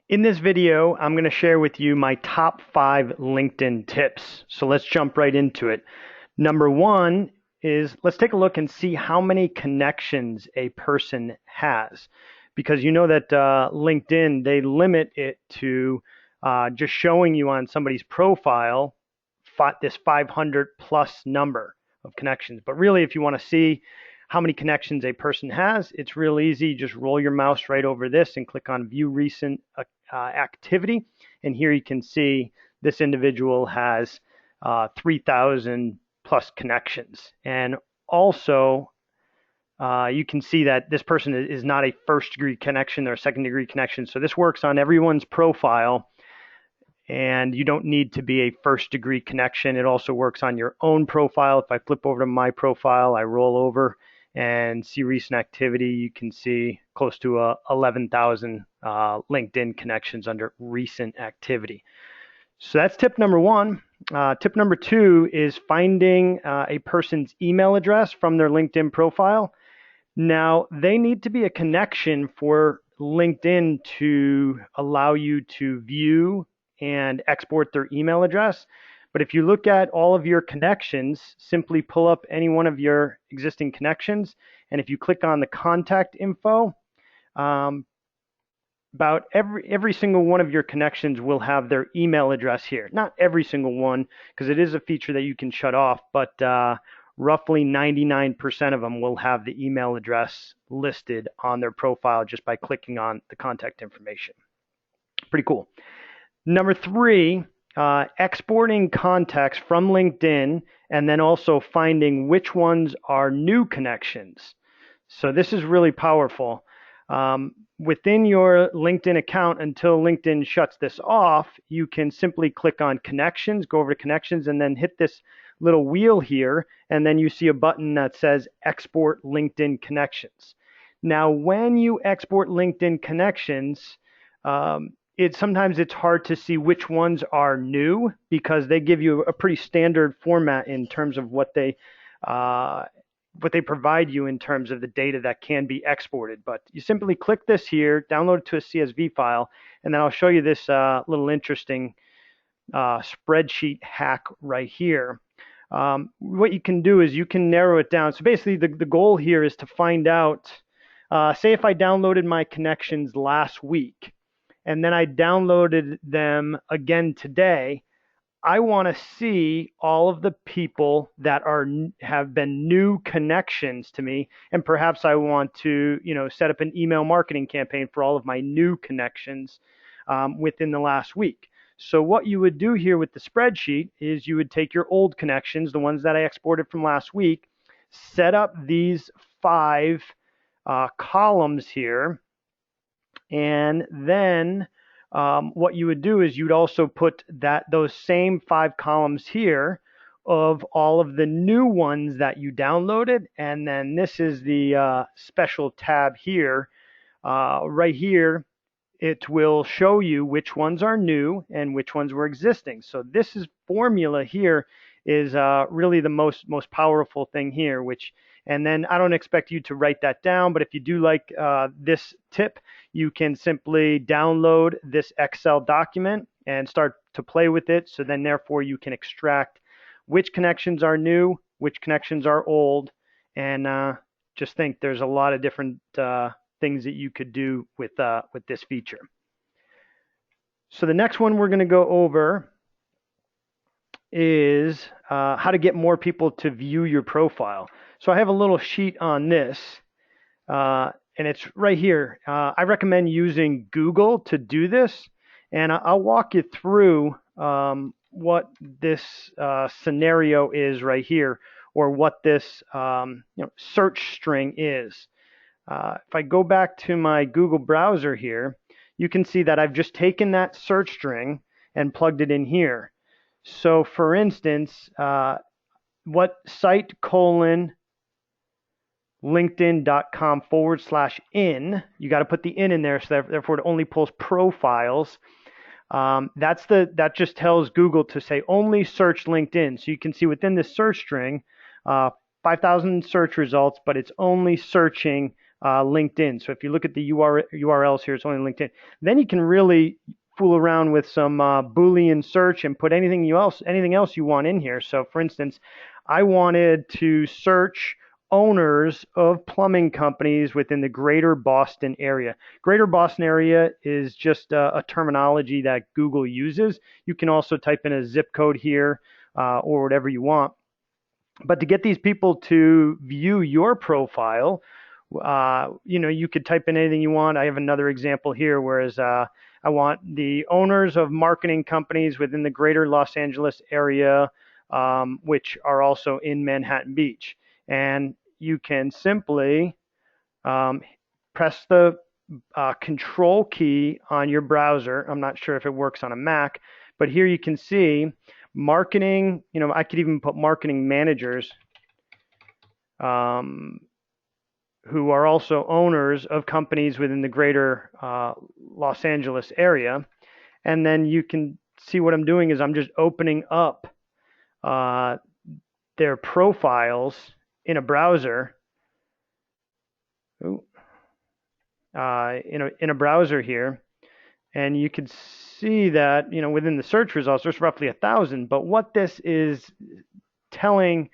In this video, I'm going to share with you my top 5 LinkedIn tips. So let's jump right into it. Number one is let's take a look and see how many connections a person has. Because you know that LinkedIn, they limit it to just showing you on somebody's profile this 500 plus number of connections. But really, if you want to see how many connections a person has, it's real easy. Just roll your mouse right over this and click on View Recent Activity. And here you can see this individual has 3,000 plus connections. And also, you can see that this person is not a first-degree connection or a second-degree connection. So this works on everyone's profile. And you don't need to be a first-degree connection. It also works on your own profile. If I flip over to my profile, I roll over and see recent activity, you can see close to 11,000 LinkedIn connections under recent activity. So that's tip number one. Tip number two is finding a person's email address from their LinkedIn profile. Now, they need to be a connection for LinkedIn to allow you to view and export their email address. But if you look at all of your connections, simply pull up any one of your existing connections. And if you click on the contact info, about every single one of your connections will have their email address here. Not every single one, because it is a feature that you can shut off, but roughly 99% of them will have the email address listed on their profile just by clicking on the contact information. Pretty cool. Number three, exporting contacts from LinkedIn and then also finding which ones are new connections. So this is really powerful. Within your LinkedIn account, until LinkedIn shuts this off, you can simply click on connections, go over to connections, and then hit this little wheel here, and then you see a button that says export LinkedIn connections. Now, when you export LinkedIn connections, sometimes it's hard to see which ones are new because they give you a pretty standard format in terms of what they provide you in terms of the data that can be exported. But you simply click this here, download it to a CSV file, and then I'll show you this little interesting spreadsheet hack right here. What you can do is you can narrow it down. So basically the goal here is to find out, say if I downloaded my connections last week, and then I downloaded them again today, I want to see all of the people that have been new connections to me, and perhaps I want to, set up an email marketing campaign for all of my new connections within the last week. So what you would do here with the spreadsheet is you would take your old connections, the ones that I exported from last week, set up these 5 columns here. And then what you would do is you'd also put those same 5 columns here of all of the new ones that you downloaded. And then this is the special tab here. Right here, it will show you which ones are new and which ones were existing. So this formula here is really the most powerful thing here, and then I don't expect you to write that down, but if you do like this tip, you can simply download this Excel document and start to play with it. So then therefore you can extract which connections are new, which connections are old, and just think there's a lot of different things that you could do with this feature. So the next one we're going to go over is how to get more people to view your profile. So I have a little sheet on this, and it's right here. I recommend using Google to do this, and I'll walk you through what this scenario is right here, or what this search string is. If I go back to my Google browser here, you can see that I've just taken that search string and plugged it in here. So for instance, what site LinkedIn.com/in, you got to put the in there, so therefore it only pulls profiles. That just tells Google to say only search LinkedIn. So you can see within this search string, 5,000 search results, but it's only searching LinkedIn. So if you look at the URLs here, it's only LinkedIn. Then you can really fool around with some Boolean search and put anything else you want in here. So for instance, I wanted to search owners of plumbing companies within the greater Boston area. Greater Boston area is just a terminology that Google uses. You can also type in a zip code here or whatever you want. But to get these people to view your profile, you could type in anything you want. I have another example here, whereas I want the owners of marketing companies within the greater Los Angeles area, which are also in Manhattan Beach. And you can simply press the control key on your browser. I'm not sure if it works on a Mac, but here you can see marketing. I could even put marketing managers who are also owners of companies within the greater Los Angeles area. And then you can see what I'm doing is I'm just opening up their profiles in a browser. In a browser here, and you can see that within the search results there's roughly 1,000. But what this is telling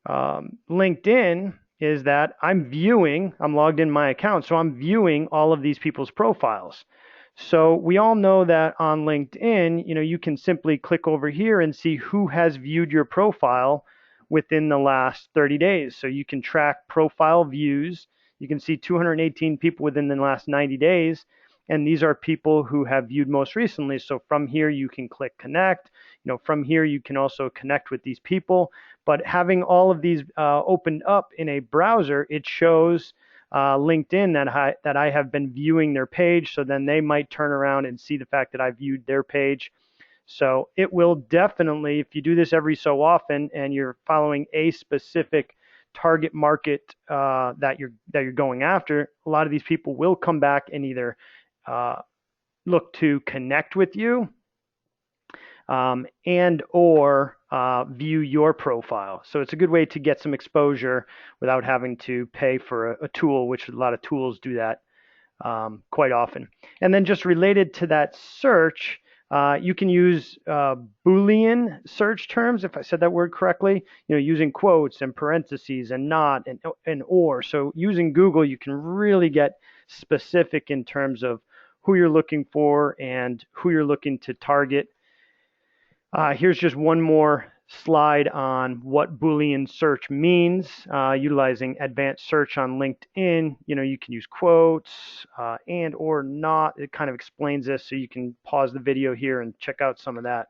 LinkedIn is that I'm logged in my account, so I'm viewing all of these people's profiles. So we all know that on LinkedIn, you can simply click over here and see who has viewed your profile within the last 30 days. So you can track profile views. You can see 218 people within the last 90 days. And these are people who have viewed most recently. So from here, you can click connect. From here, you can also connect with these people. But having all of these opened up in a browser, it shows LinkedIn that I have been viewing their page. So then they might turn around and see the fact that I viewed their page. So it will definitely, if you do this every so often and you're following a specific target market that you're going after, a lot of these people will come back and either look to connect with you and or view your profile. So it's a good way to get some exposure without having to pay for a tool, which a lot of tools do that quite often. And then just related to that search, you can use Boolean search terms, if I said that word correctly, using quotes and parentheses and not and or. So using Google, you can really get specific in terms of who you're looking for and who you're looking to target. Here's just one more slide on what Boolean search means. Utilizing advanced search on LinkedIn, you can use quotes and or not. It kind of explains this, so you can pause the video here and check out some of that.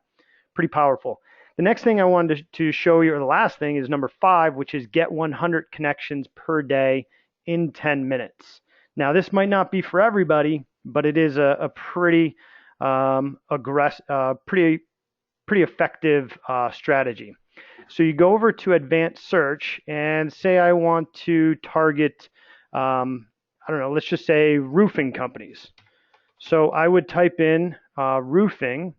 Pretty powerful. The next thing I wanted to show you, or the last thing, is number 5, which is get 100 connections per day in 10 minutes. Now, this might not be for everybody, but it is a pretty pretty effective strategy. So you go over to advanced search and say I want to target, I don't know, let's just say roofing companies. So I would type in roofing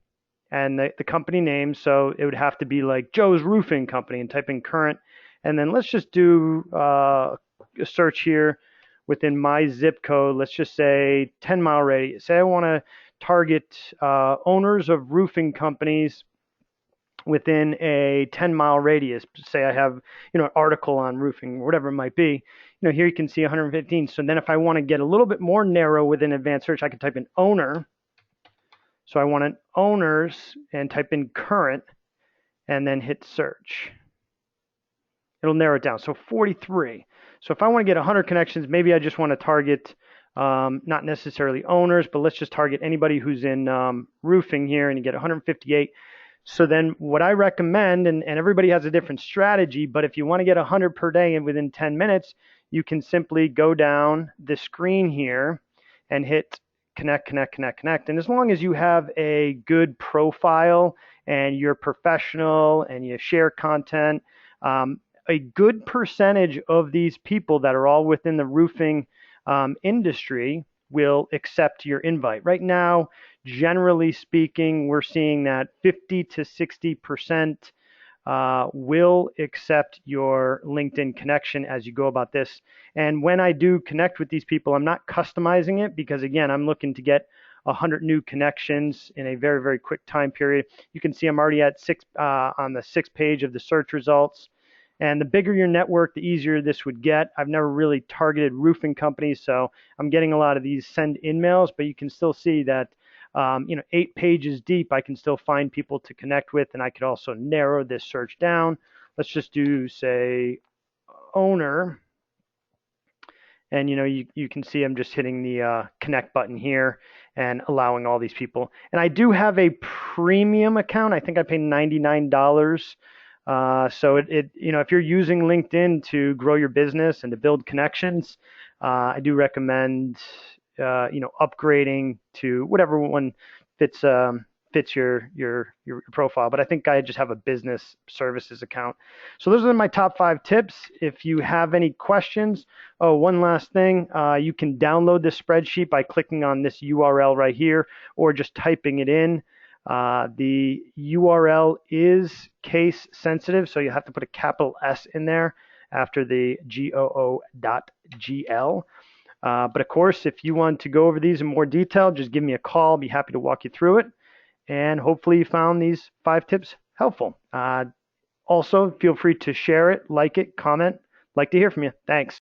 and the company name. So it would have to be like Joe's Roofing Company, and type in current. And then let's just do a search here within my zip code. Let's just say 10-mile radius. Say I want to target owners of roofing companies within a 10-mile radius. Say I have an article on roofing, whatever it might be. Here you can see 115. So then if I want to get a little bit more narrow within advanced search, I can type in owner. So I want an owners and type in current and then hit search. It'll narrow it down. So 43. So if I want to get 100 connections, maybe I just want to target not necessarily owners, but let's just target anybody who's in roofing here, and you get 158. So then what I recommend, and everybody has a different strategy, but if you want to get 100 per day and within 10 minutes, you can simply go down the screen here and hit connect, connect, connect, connect. And as long as you have a good profile and you're professional and you share content, a good percentage of these people that are all within the roofing industry will accept your invite. Right now, generally speaking, we're seeing that 50 to 60% will accept your LinkedIn connection as you go about this. And when I do connect with these people, I'm not customizing it because, again, I'm looking to get 100 new connections in a very, very quick time period. You can see I'm already at on the 6th page of the search results. And the bigger your network, the easier this would get. I've never really targeted roofing companies, so I'm getting a lot of these send in mails, but you can still see that 8 pages deep, I can still find people to connect with, and I could also narrow this search down. Let's just do, say, owner. And you can see I'm just hitting the connect button here and allowing all these people. And I do have a premium account. I think I pay $99. So if you're using LinkedIn to grow your business and to build connections, I do recommend upgrading to whatever one fits your profile. But I think I just have a business services account. So those are my top 5 tips. If you have any questions, one last thing, you can download this spreadsheet by clicking on this URL right here or just typing it in. The URL is case sensitive, so you have to put a capital S in there after the goo.gl. But of course, if you want to go over these in more detail, just give me a call. I'll be happy to walk you through it. And hopefully you found these 5 tips helpful. Also, feel free to share it, like it, comment. Like to hear from you. Thanks.